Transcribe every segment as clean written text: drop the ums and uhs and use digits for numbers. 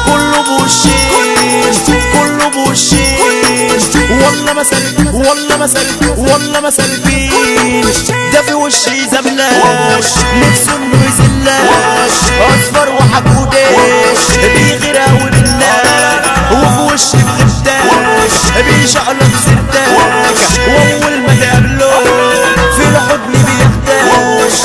كله بوشين كله بوشين والله ما سالك والله ما سالك والله ما سالكين ده في وشي زبلاش نفسه انه يزلاش اصفر وحكوداش بيغراوي بالله وفي وشي بغداش بيشقلب سرداك واول ما تقابله في الحضن بيخداش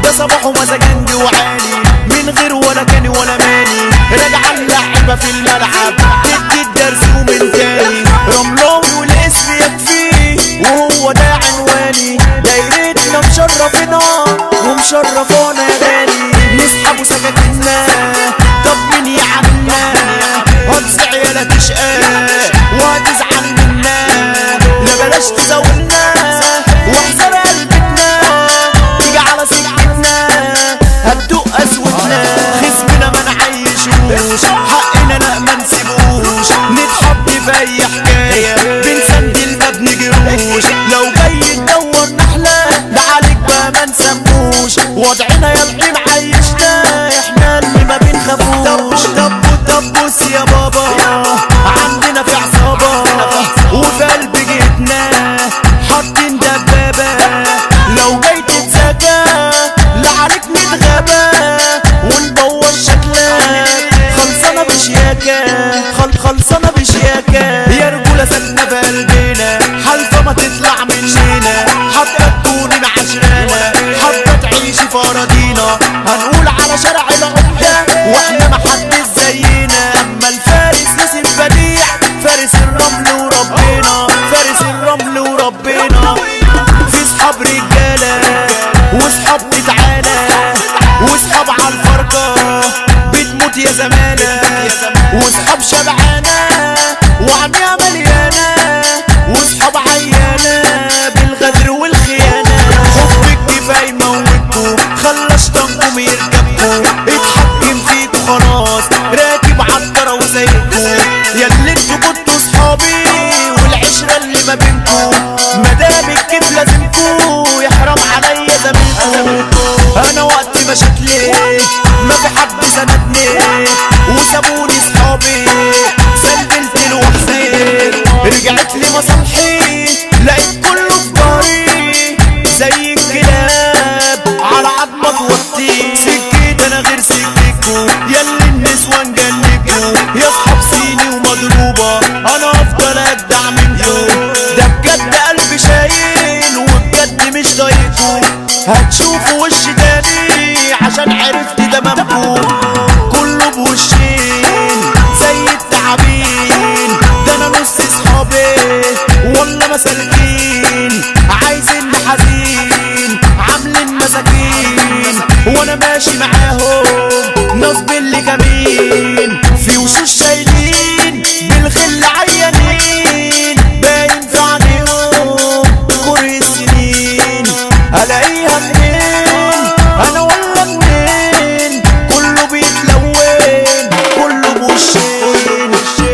ده صباحه مزاجنجي وعالي من غير ولا كاني ولا ماني راجعه اللعبه في الملعب تدي الدرس ومن تاني رملاوي والاسم يكفيه وهو ده عنواني دايرتنا مشرفنا ومشرفانا يا غالي نسحب سكاكيننا طب مين يعملنا هتصيع يالا تشقى وهتزعل منا لا بلاش تزاولنا واحذر قلبنا تيجي على سكتنا هتدوق اسودنا خصمنا ما نعيشوش حقنا لا ما نسيبوش نتحط في اي حكايه بنسندل ما بنجروش لو جاي تدور نحله ده عليك بقى ما نسموش وضعنا يا القيم عيشنا احنا اللي ما بنخافوش طب بص يا بابا عندنا في عصابه وفي قلب جيتنا حاطين دبابه لو جاي تتساكى لا عليك نتغابى ونبور شكلك خلصانه بشياكه خلصانه بشياكه يا رجوله ساكنه في قلبنا حالفه ما تطلع مننا حتى تكوني معاشرانا حتى تعيشي في اراضينا هنقول على شارع العمده واحنا ما حدش زينا اما الفارس يوسف بديع فارس الرمل وربنا فارس الرمل وربنا في صحاب رجاله وصحاب بتعالى وصحاب على الفرقه بتموت يا زمانه وصحاب شبعانه وعميها مليانه وصحاب عيانه بالغدر والخيانه حبك كفايه يموتكوا خلى شيطانكم يركبكوا اتحكم فيكوا خلاص راكب عالطرا وسايقكوا يا اللي انتوا كنتوا صحابي والعشره اللي ما بينكوا مدام الكيف لازمكوا يحرم عليا زميلكوا انا وقت مشاكلي ما في حد سندني وسابوني صحابي سندلت لوحدي رجعت لي مصالحي لقيت كله في ضهري زي الكلاب على عظمة توطي سكيت انا غير سكتكوا ياللي النسوان جنكوا يا اصحاب صيني ومضروبة انا افضل اجدع منكوا ده بجد قلبي شايل وبجد مش طايقكوا هتشوفوا وش تاني عشان عرفت تمامكوا كله بوشين زي التعابين ده انا نص صحابي والله ما سالكين عايزين حزين عاملين مساكين وانا ماشي معاهم نصب اللي كمين في وشوش شايلين بالغل عيانين باين في عينيهم كره السنين الاقيها منين انا ولا منين كله بيتلون كله بوشين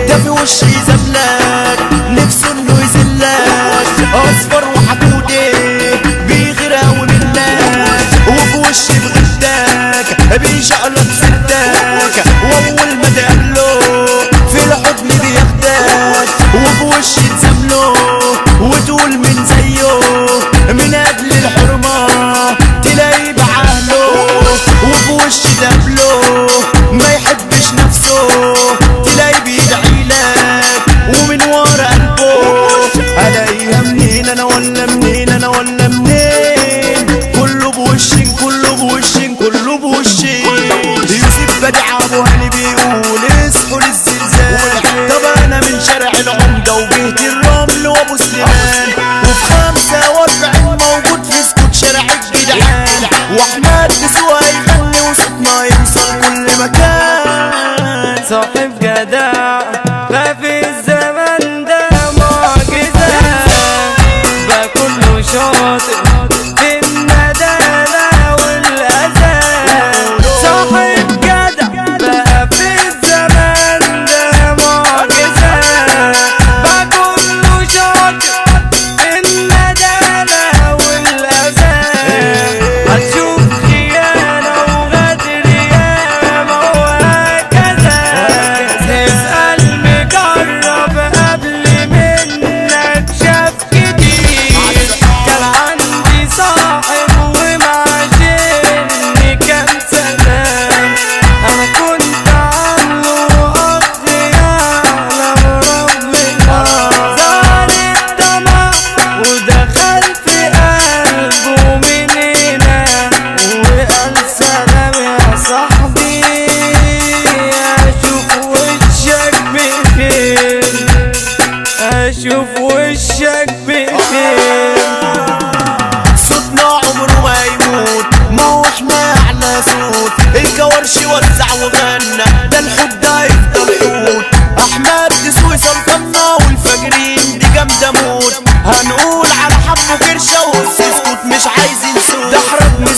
ده في وشي زبلك نفسه انه يزلك اصفر وحدودي بيغراوي منك وفي وشي بغداك بيشقلب سرداك واول ما تقابله في الحضن بياخدك وفي وشي تزامله وتقول من زيه من اجل الحرمه تلاقيه بعهله وفي وشي تقابله ما يحبش نفسه تلاقيه بيدعيلك ومن ورا قلبه الاقيها منين انا ولا منين انا ولا منين كله بوشين كله بوشين كله بوشين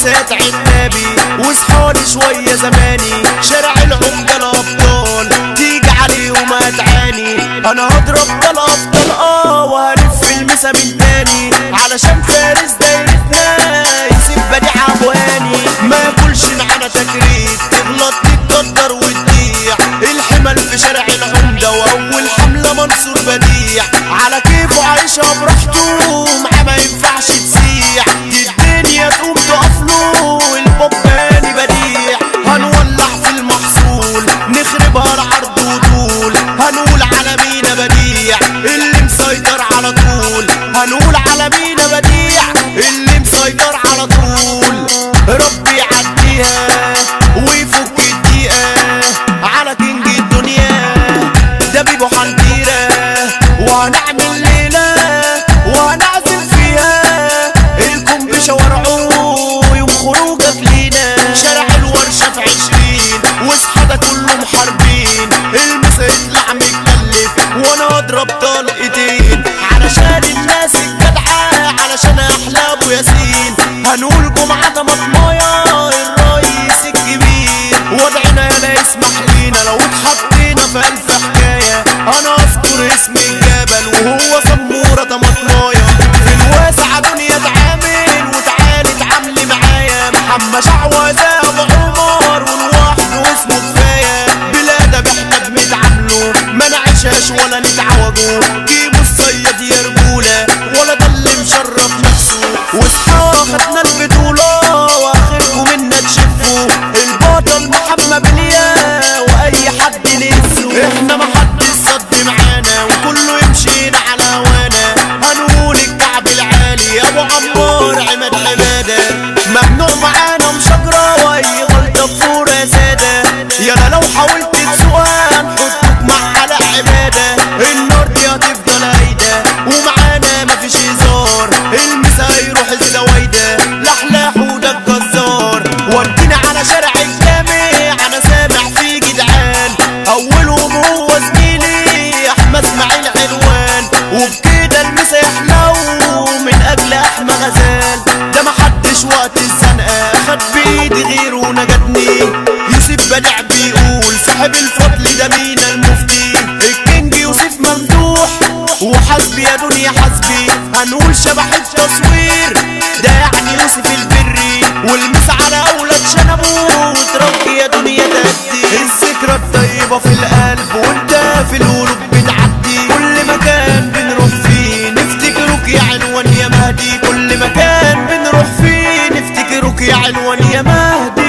مسات عنابي وصحالي شوية زماني شارع العمدة الأبطال تيجي عليهم هتعاني أنا هضرب ده الأبطال وهلف المسا من تاني علشان فارس دايرتنا يسيب بديع أبواني ما ياكلش معانا تكريت تغلط تتقدر وتضيع الحمل في شارع العمدة وأول حملة منصور بديع على كيفه عايشها براحته معاه ما ينفعش تسيع دي الدنيا تقوم تقفله الباباني بديع هنولع في المحصول نخربها العرض وطول هنقول على مينا بديع اللي مسيطر على طول هنقول على مينا بديع اللي مسيطر على طول ربي يعديها ويفك الدقيقة على كينج الدنيا ده بيبو حنطيرة وهنعمل ليلة وهنعزم فيها الكم بشوارعه يوم خروجك لينا شارع الورشة في 20 واصحى كله محاربين المسا يطلع متكلف وانا اضرب طلقتين علشان الناس الجدعة علشان احلى ابو ياسين هنقول جمعة مطمايا الرئيس الكبير وضعنا لا يسمح لينا لو اتحطينا في الف حكاية انا اذكر اسم الجبل وهو سمورة مطمايا في الواسعة دنيا اتعامل وتعالي اتعاملي معايا محمد شعوة ده ابو عمر والواحد واسمه كفاية بلادب احنا بنتعاملوا ما نعيشهاش ولا نتعوجوا جيبوا الصياد يا رجولة ولا ده اللي مشرف نفسه واصحى خدنا البطولة واخركم منا تشفوا البطل محمد بليا واي حد نفسه احنا محدش صد معانا وكله يمشينا على هوانا هنقول الكعب العالي ابو عمار عماد عبادة ممنوع معانا مشجرة واي غلطة بفورة سادة يلا لو حاولت تسوقها هنحطك مع حلق عبادة النار دي هتفضل هايدة ومعانا مفيش هزار المسا هيروح الزوايدة لحلاح وده الجزار ودينا على شارع الجامع انا سامع فيه جدعان اولهم هو زميلي احمد اسماعيل عنوان وبكده المسا يحلو من اجل احمد غزال ده محدش وقت الزنقة خد بايدي غيره نجدني يوسف بديع بيقول صاحب الفضل ده مينا المفتي الكينج يوسف ممدوح وحسبي يا دنيا حسبي هنقول شبح التصوير ده يعني يوسف البري والمس على اولاد شنبه وتربي يا دنيا تهدي الذكرى الطيبة في القلب وانت في القلوب بتعدي كل مكان بنروح فيه نفتكروك يا عنوان يا مهدي كل مكان بنروح فيه نفتكروك يا عنوان يا مهدي